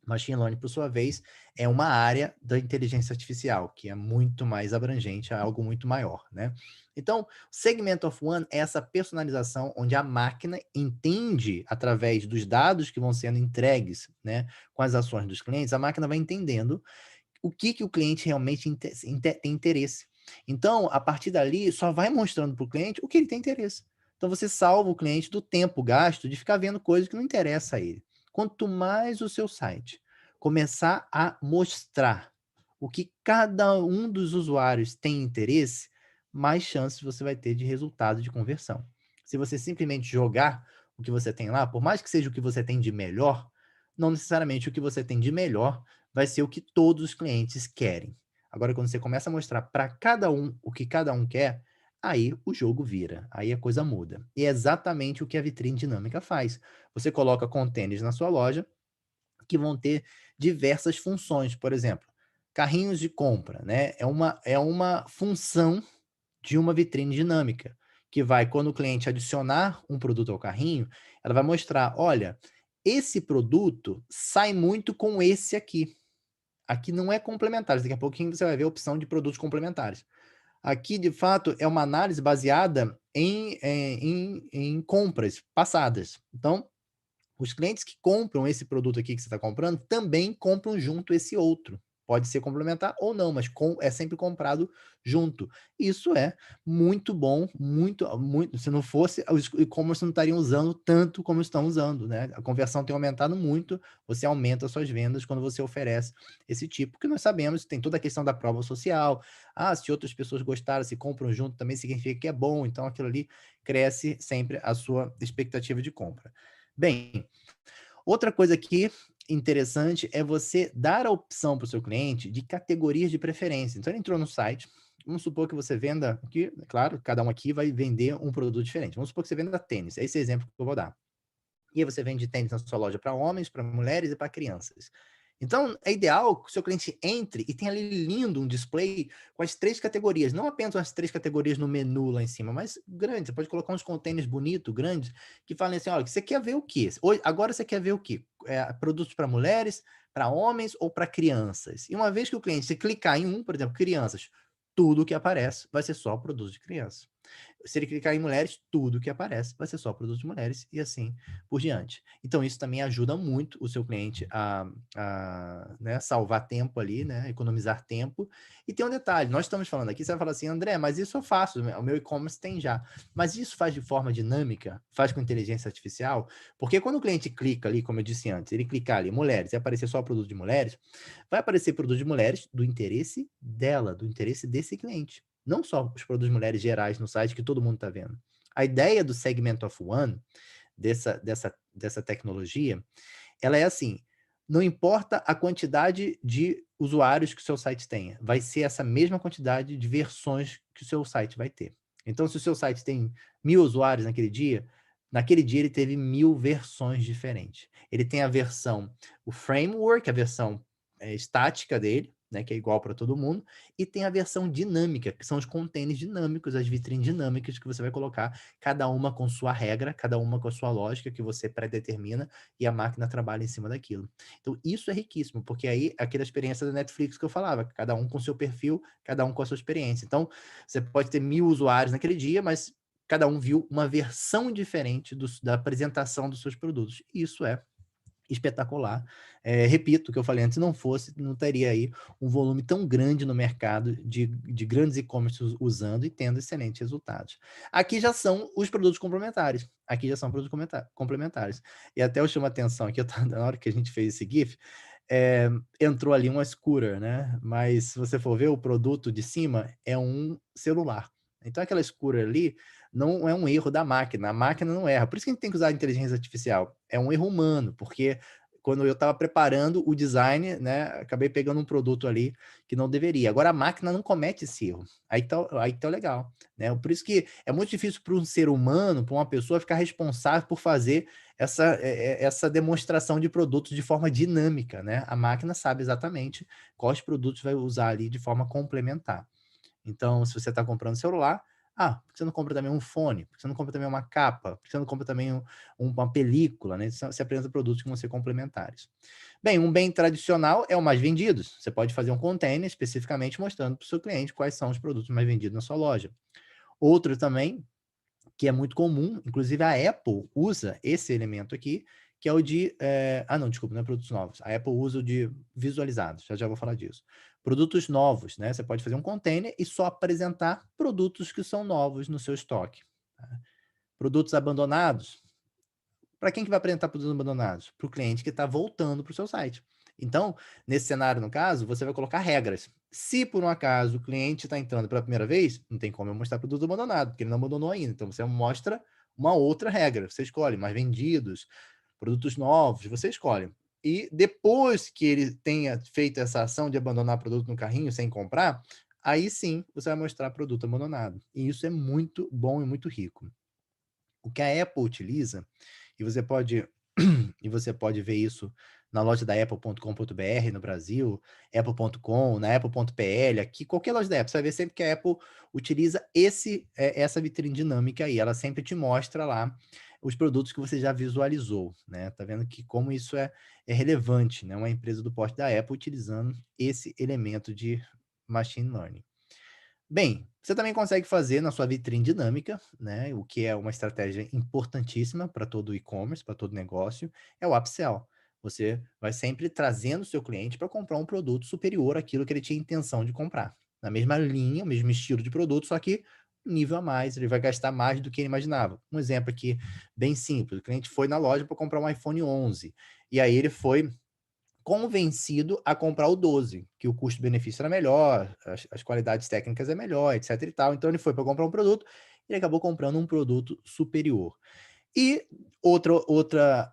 Machine Learning, por sua vez, é uma área da inteligência artificial, que é muito mais abrangente, é algo muito maior, né? Então, Segment of One é essa personalização onde a máquina entende, através dos dados que vão sendo entregues, né, com as ações dos clientes, a máquina vai entendendo o que o cliente realmente tem interesse. Então, a partir dali, só vai mostrando para o cliente o que ele tem interesse. Então, você salva o cliente do tempo gasto de ficar vendo coisas que não interessam a ele. Quanto mais o seu site começar a mostrar o que cada um dos usuários tem interesse, mais chances você vai ter de resultado de conversão. Se você simplesmente jogar o que você tem lá, por mais que seja o que você tem de melhor, não necessariamente o que você tem de melhor vai ser o que todos os clientes querem. Agora, quando você começa a mostrar para cada um o que cada um quer, aí o jogo vira, aí a coisa muda. E é exatamente o que a vitrine dinâmica faz. Você coloca contêineres na sua loja que vão ter diversas funções, por exemplo, carrinhos de compra, né? É uma função de uma vitrine dinâmica, que vai, quando o cliente adicionar um produto ao carrinho, ela vai mostrar, olha, esse produto sai muito com esse aqui. Aqui não é complementares, daqui a pouquinho você vai ver a opção de produtos complementares. Aqui, de fato, é uma análise baseada em compras passadas. Então, os clientes que compram esse produto aqui que você está comprando, também compram junto esse outro. Pode ser complementar ou não, mas é sempre comprado junto. Isso é muito bom, muito. Se não fosse, os e-commerce não estariam usando tanto como estão usando, né? A conversão tem aumentado muito, você aumenta as suas vendas quando você oferece esse tipo, porque nós sabemos, tem toda a questão da prova social. Ah, se outras pessoas gostaram, se compram junto, também significa que é bom, então aquilo ali cresce sempre a sua expectativa de compra. Bem, outra coisa aqui interessante é você dar a opção para o seu cliente de categorias de preferência. Então, ele entrou no site, vamos supor que você venda aqui, claro, cada um aqui vai vender um produto diferente. Vamos supor que você venda tênis, é esse exemplo que eu vou dar. E aí você vende tênis na sua loja para homens, para mulheres e para crianças. Então, é ideal que o seu cliente entre e tenha ali lindo um display com as 3 categorias, não apenas as 3 categorias no menu lá em cima, mas grande. Você pode colocar uns containers bonitos, grandes, que falem assim: olha, você quer ver o quê? Agora você quer ver o quê? Produtos para mulheres, para homens ou para crianças? E uma vez que o cliente se clicar em um, por exemplo, crianças, tudo que aparece vai ser só produto de criança. Se ele clicar em mulheres, tudo que aparece vai ser só produtos de mulheres e assim por diante. Então, isso também ajuda muito o seu cliente a né, salvar tempo ali, né, economizar tempo. E tem um detalhe, nós estamos falando aqui, você vai falar assim, André, mas isso eu faço, o meu e-commerce tem já. Mas isso faz de forma dinâmica, faz com inteligência artificial, porque quando o cliente clica ali, como eu disse antes, ele clicar ali, mulheres, e aparecer só produto de mulheres, vai aparecer produto de mulheres do interesse dela, do interesse desse cliente. Não só os produtos de mulheres gerais no site que todo mundo está vendo. A ideia do Segment of One, dessa tecnologia, ela é assim, não importa a quantidade de usuários que o seu site tenha, vai ser essa mesma quantidade de versões que o seu site vai ter. Então, se o seu site tem 1000 usuários naquele dia ele teve 1000 versões diferentes. Ele tem a versão, o framework, a versão estática dele, né, que é igual para todo mundo, e tem a versão dinâmica, que são os containers dinâmicos, as vitrines dinâmicas que você vai colocar, cada uma com sua regra, cada uma com a sua lógica que você predetermina e a máquina trabalha em cima daquilo. Então, isso é riquíssimo, porque aí aquela experiência da Netflix que eu falava, cada um com seu perfil, cada um com a sua experiência. Então, você pode ter 1000 usuários naquele dia, mas cada um viu uma versão diferente da apresentação dos seus produtos. Isso é espetacular. Repito o que eu falei antes, se não fosse, não teria aí um volume tão grande no mercado de grandes e-commerce usando e tendo excelentes resultados. Aqui já são os produtos complementares. Aqui já são produtos complementares. E até eu chamo a atenção aqui, na hora que a gente fez esse GIF, entrou ali uma scooter, né? Mas se você for ver, o produto de cima é um celular. Então aquela scooter ali não é um erro da máquina, a máquina não erra. Por isso que a gente tem que usar a inteligência artificial. É um erro humano, porque quando eu estava preparando o design, né, acabei pegando um produto ali que não deveria. Agora a máquina não comete esse erro. Aí tá legal, né? Por isso que é muito difícil para um ser humano, para uma pessoa ficar responsável por fazer essa demonstração de produtos de forma dinâmica, né? A máquina sabe exatamente quais produtos vai usar ali de forma complementar. Então, se você está comprando celular, por que você não compra também um fone? Por que você não compra também uma capa? Por que você não compra também uma película, né? Você apresenta produtos que vão ser complementares. Bem, um bem tradicional é o mais vendido. Você pode fazer um container especificamente mostrando para o seu cliente quais são os produtos mais vendidos na sua loja. Outro também, que é muito comum, inclusive a Apple usa esse elemento aqui, que é o de. Não, desculpa, não é produtos novos. A Apple usa o de visualizados, já vou falar disso. Produtos novos, né? Você pode fazer um container e só apresentar produtos que são novos no seu estoque. Tá? Produtos abandonados. Para quem que vai apresentar produtos abandonados? Para o cliente que está voltando para o seu site. Então, nesse cenário, no caso, você vai colocar regras. Se por um acaso o cliente está entrando pela primeira vez, não tem como eu mostrar produto abandonado, porque ele não abandonou ainda. Então, você mostra uma outra regra. Você escolhe mais vendidos, produtos novos, você escolhe. E depois que ele tenha feito essa ação de abandonar produto no carrinho sem comprar, aí sim você vai mostrar produto abandonado. E isso é muito bom e muito rico. O que a Apple utiliza, e você pode ver isso na loja da apple.com.br no Brasil, apple.com, na apple.pl, aqui, qualquer loja da Apple, você vai ver sempre que a Apple utiliza essa vitrine dinâmica aí, ela sempre te mostra lá os produtos que você já visualizou, né? Tá vendo que como isso é relevante, né? Uma empresa do porte da Apple utilizando esse elemento de machine learning. Bem, você também consegue fazer na sua vitrine dinâmica, né, o que é uma estratégia importantíssima para todo e-commerce, para todo negócio, é o upsell. Você vai sempre trazendo o seu cliente para comprar um produto superior àquilo que ele tinha intenção de comprar. Na mesma linha, o mesmo estilo de produto, só que um nível a mais, ele vai gastar mais do que ele imaginava. Um exemplo aqui bem simples, o cliente foi na loja para comprar um iPhone 11, e aí ele foi convencido a comprar o 12, que o custo-benefício era melhor, as qualidades técnicas é melhor, etc e tal. Então ele foi para comprar um produto, e ele acabou comprando um produto superior. E outra,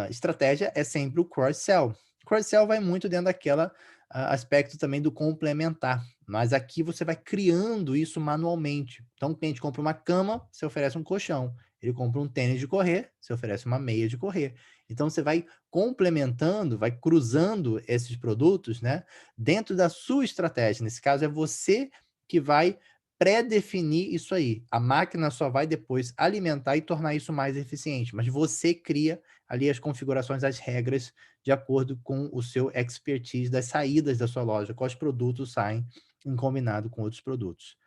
estratégia é sempre o cross-sell. Cross-sell vai muito dentro daquela, aspecto também do complementar, mas aqui você vai criando isso manualmente. Então o cliente compra uma cama, você oferece um colchão. Ele compra um tênis de correr, você oferece uma meia de correr. Então você vai complementando, vai cruzando esses produtos, né, dentro da sua estratégia. Nesse caso é você que vai pré-definir isso aí. A máquina só vai depois alimentar e tornar isso mais eficiente, mas você cria ali as configurações, as regras, de acordo com o seu expertise das saídas da sua loja, quais produtos saem em combinado com outros produtos.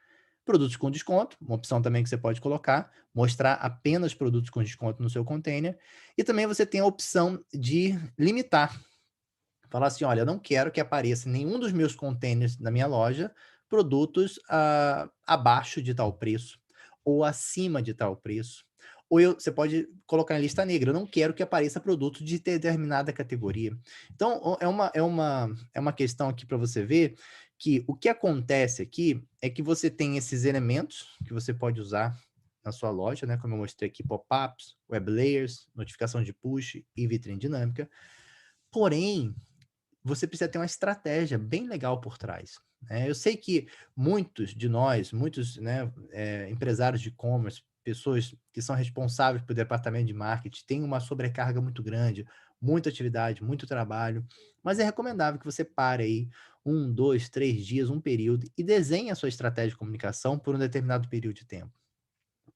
Produtos com desconto, uma opção também que você pode colocar, mostrar apenas produtos com desconto no seu container, e também você tem a opção de limitar. Falar assim: "Olha, eu não quero que apareça em nenhum dos meus containers da minha loja produtos, abaixo de tal preço, ou acima de tal preço". Ou você pode colocar em lista negra: "Eu não quero que apareça produto de determinada categoria". Então, é uma questão aqui para você ver que o que acontece aqui é que você tem esses elementos que você pode usar na sua loja, né, como eu mostrei aqui, pop-ups, web layers, notificação de push e vitrine dinâmica. Porém, você precisa ter uma estratégia bem legal por trás, né. Eu sei que muitos de nós, muitos, né, empresários de e-commerce, pessoas que são responsáveis pelo departamento de marketing, têm uma sobrecarga muito grande, muita atividade, muito trabalho, mas é recomendável que você pare aí 1, 2, 3 dias, um período e desenhe a sua estratégia de comunicação por um determinado período de tempo.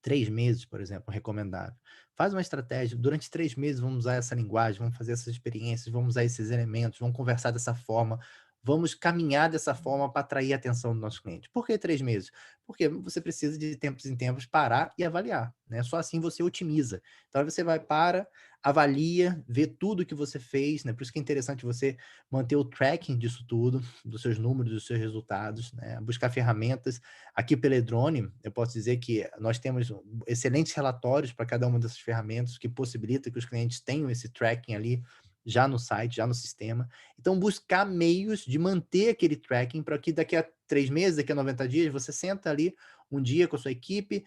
3 meses, por exemplo, recomendável. Faz uma estratégia, durante 3 meses vamos usar essa linguagem, vamos fazer essas experiências, vamos usar esses elementos, vamos conversar dessa forma, vamos caminhar dessa forma para atrair a atenção do nosso cliente. Por que 3 meses? Porque você precisa de tempos em tempos parar e avaliar, né, só assim você otimiza. Então aí você vai, para, avalia, vê tudo que você fez, né, por isso que é interessante você manter o tracking disso tudo, dos seus números, dos seus resultados, né, buscar ferramentas. Aqui pela Edrone, eu posso dizer que nós temos excelentes relatórios para cada uma dessas ferramentas, que possibilita que os clientes tenham esse tracking ali já no site, já no sistema. Então, buscar meios de manter aquele tracking para que daqui a 3 meses, daqui a 90 dias, você senta ali um dia com a sua equipe,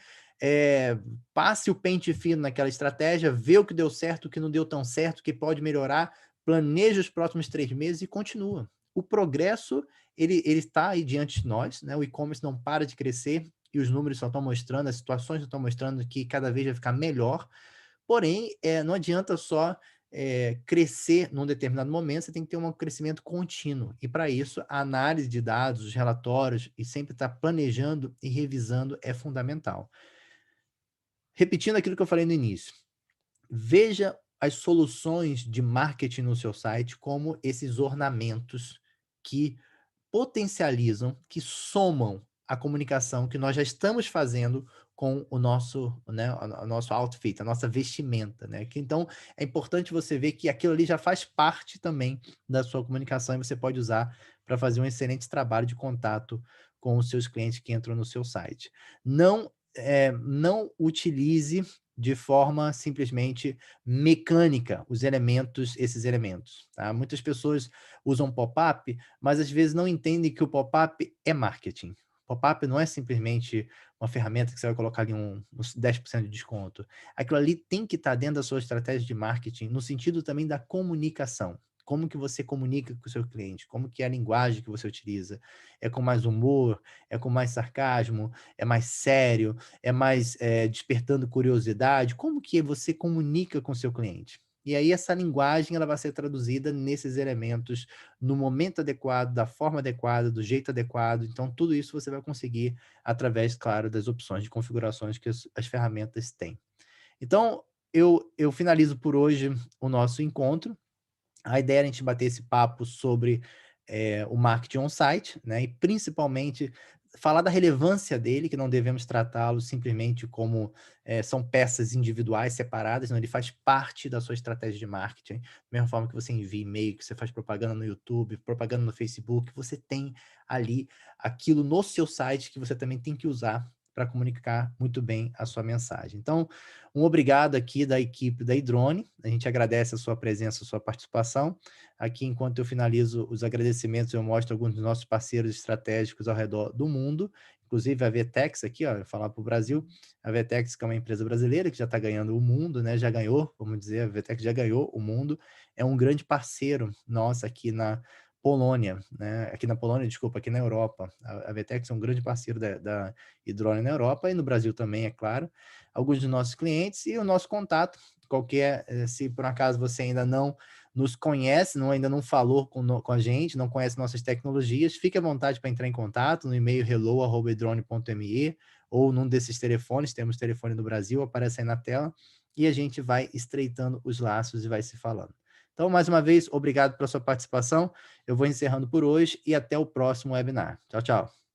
passe o pente fino naquela estratégia, vê o que deu certo, o que não deu tão certo, o que pode melhorar, planeja os próximos 3 meses e continua. O progresso ele está aí diante de nós, né, o e-commerce não para de crescer e os números só estão mostrando, as situações só estão mostrando que cada vez vai ficar melhor, porém, não adianta só, crescer num determinado momento, você tem que ter um crescimento contínuo, e para isso a análise de dados, os relatórios e sempre estar planejando e revisando é fundamental. Repetindo aquilo que eu falei no início, veja as soluções de marketing no seu site como esses ornamentos que potencializam, que somam a comunicação que nós já estamos fazendo com o nosso, né, o nosso outfit, a nossa vestimenta, né, que então é importante você ver que aquilo ali já faz parte também da sua comunicação e você pode usar para fazer um excelente trabalho de contato com os seus clientes que entram no seu site. Não utilize de forma simplesmente mecânica esses elementos, tá. Muitas pessoas usam pop-up, mas às vezes não entendem que o pop-up é marketing. Pop-up não é simplesmente uma ferramenta que você vai colocar ali uns 10% de desconto. Aquilo ali tem que estar dentro da sua estratégia de marketing, no sentido também da comunicação. Como que você comunica com o seu cliente? Como que é a linguagem que você utiliza? É com mais humor? É com mais sarcasmo? É mais sério? É mais, despertando curiosidade? Como que você comunica com o seu cliente? E aí essa linguagem ela vai ser traduzida nesses elementos, no momento adequado, da forma adequada, do jeito adequado. Então tudo isso você vai conseguir através, claro, das opções de configurações que as ferramentas têm. Então, eu finalizo por hoje o nosso encontro. A ideia era a gente bater esse papo sobre, o marketing on-site, né, e principalmente falar da relevância dele, que não devemos tratá-lo simplesmente como, são peças individuais separadas, não, ele faz parte da sua estratégia de marketing. Da mesma forma que você envia e-mail, que você faz propaganda no YouTube, propaganda no Facebook, você tem ali aquilo no seu site que você também tem que usar para comunicar muito bem a sua mensagem. Então, um obrigado aqui da equipe da Idrone, a gente agradece a sua presença, a sua participação. Aqui, enquanto eu finalizo os agradecimentos, eu mostro alguns dos nossos parceiros estratégicos ao redor do mundo, inclusive a Vtex aqui, ó, falar para o Brasil, a Vtex, que é uma empresa brasileira que já está ganhando o mundo, né? Já ganhou, vamos dizer, a Vtex já ganhou o mundo, é um grande parceiro nosso aqui na Polônia, né? Aqui na Polônia, desculpa, aqui na Europa. A Vtex é um grande parceiro da Hidrone na Europa e no Brasil também, é claro. Alguns dos nossos clientes e o nosso contato, qualquer, se por acaso você ainda não nos conhece, ainda não falou com a gente, não conhece nossas tecnologias, fique à vontade para entrar em contato no e-mail hello@idrone.me ou num desses telefones, temos telefone no Brasil, aparece aí na tela, e a gente vai estreitando os laços e vai se falando. Então, mais uma vez, obrigado pela sua participação. Eu vou encerrando por hoje e até o próximo webinar. Tchau, tchau.